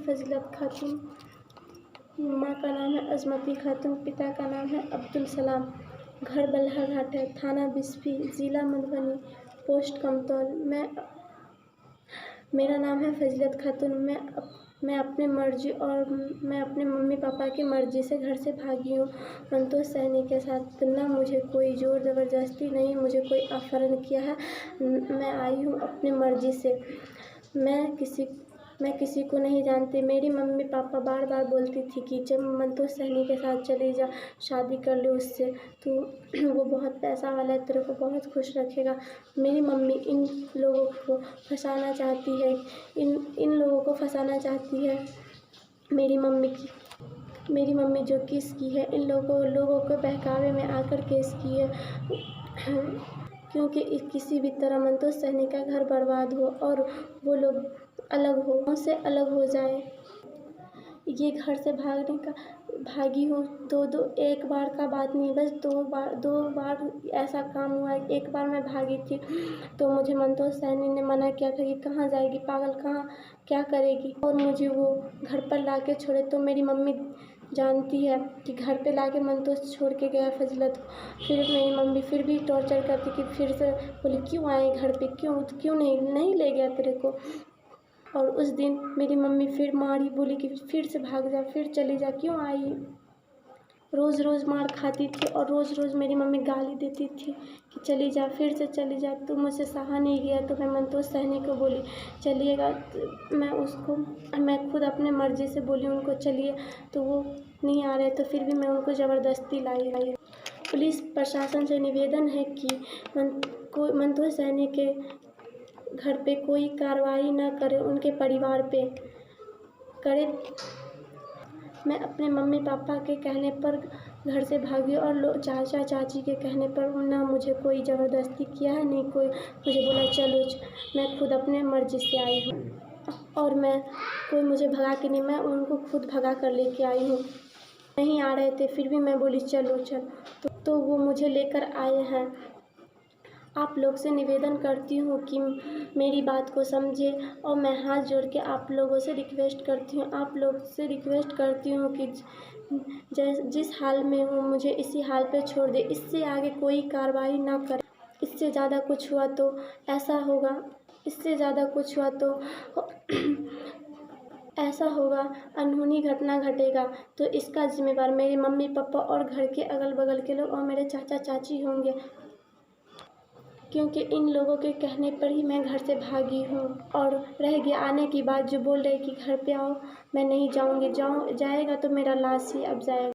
फजीलत खातून, माँ का नाम है अजमती खातून, पिता का नाम है अब्दुल सलाम। घर बल्हारघाट है, थाना बिस्फी, ज़िला मधुबनी, पोस्ट कमतौल। मेरा नाम है फजीलत खातून। मैं अपनी मर्ज़ी और मैं अपने मम्मी पापा की मर्ज़ी से घर से भागी हूँ मंतोष सैनी के साथ। ना मुझे कोई ज़ोर ज़बरदस्ती, नहीं मुझे कोई अपहरण किया है। मैं आई हूँ अपनी मर्ज़ी से। मैं किसी को नहीं जानती। मेरी मम्मी पापा बार बार बोलती थी कि जब मंतोष सैनी के साथ चली जा, शादी कर ले उससे, तो वो बहुत पैसा वाला है, तेरे को बहुत खुश रखेगा। मेरी मम्मी इन लोगों को फंसाना चाहती है, इन लोगों को फंसाना चाहती है। मेरी मम्मी जो केस की है, इन लोगों को बहकावे में आकर केस की है क्योंकि किसी भी तरह मंतोष सैनी का घर बर्बाद हो और वो लोग उनसे अलग हो जाए। ये घर से भागी हूँ एक बार का बात नहीं, बस दो बार ऐसा काम हुआ है। एक बार मैं भागी थी तो मुझे मंतोष सैनी ने मना किया था कि कहाँ जाएगी पागल, कहाँ क्या करेगी, और मुझे वो घर पर ला के छोड़े। तो मेरी मम्मी जानती है कि घर पे लाके मंतोष छोड़ के गया फजीलत को। फिर मेरी मम्मी फिर भी टॉर्चर करती कि फिर से बोली क्यों आए घर पे, क्यों नहीं ले गया तेरे को। और उस दिन मेरी मम्मी फिर मारी, बोली कि फिर से भाग जा, फिर चली जा, क्यों आई। रोज़ रोज़ मार खाती थी और रोज़ रोज़ मेरी मम्मी गाली देती थी कि चली जा, फिर से चली जा। तो मुझसे सहा नहीं गया तो मैं मंतोष सैनी को बोली चलिएगा। मैं खुद अपने मर्ज़ी से बोली उनको चलिए, तो वो नहीं आ रहे, तो फिर भी मैं उनको ज़बरदस्ती लाई। पुलिस प्रशासन से निवेदन है कि मंतोष सैनी के घर पे कोई कार्रवाई न करे, उनके परिवार पे करे। मैं अपने मम्मी पापा के कहने पर घर से भागी और चाचा चाची के कहने पर ना मुझे कोई ज़बरदस्ती किया है, नहीं कोई मुझे बोला चलो। मैं खुद अपने मर्ज़ी से आई हूँ और कोई मुझे भगा के नहीं, मैं उनको खुद भगा कर लेके आई हूँ। नहीं आ रहे थे फिर भी मैं बोली चलो तो वो मुझे लेकर आए हैं। आप लोग से निवेदन करती हूँ कि मेरी बात को समझे और मैं हाथ जोड़ के आप लोगों से रिक्वेस्ट करती हूँ कि जिस हाल में हूँ मुझे इसी हाल पे छोड़ दे, इससे आगे कोई कार्रवाई ना करे। इससे ज़्यादा कुछ हुआ तो ऐसा होगा, अनहोनी घटना घटेगा तो इसका जिम्मेवार मेरे मम्मी पापा और घर के अगल बगल के लोग और मेरे चाचा चाची होंगे, क्योंकि इन लोगों के कहने पर ही मैं घर से भागी हूँ। और रह गया आने की बात, जो बोल रहे कि घर पे आओ, मैं नहीं जाऊँगी, जाएगा तो मेरा लाश ही अब जाएगा।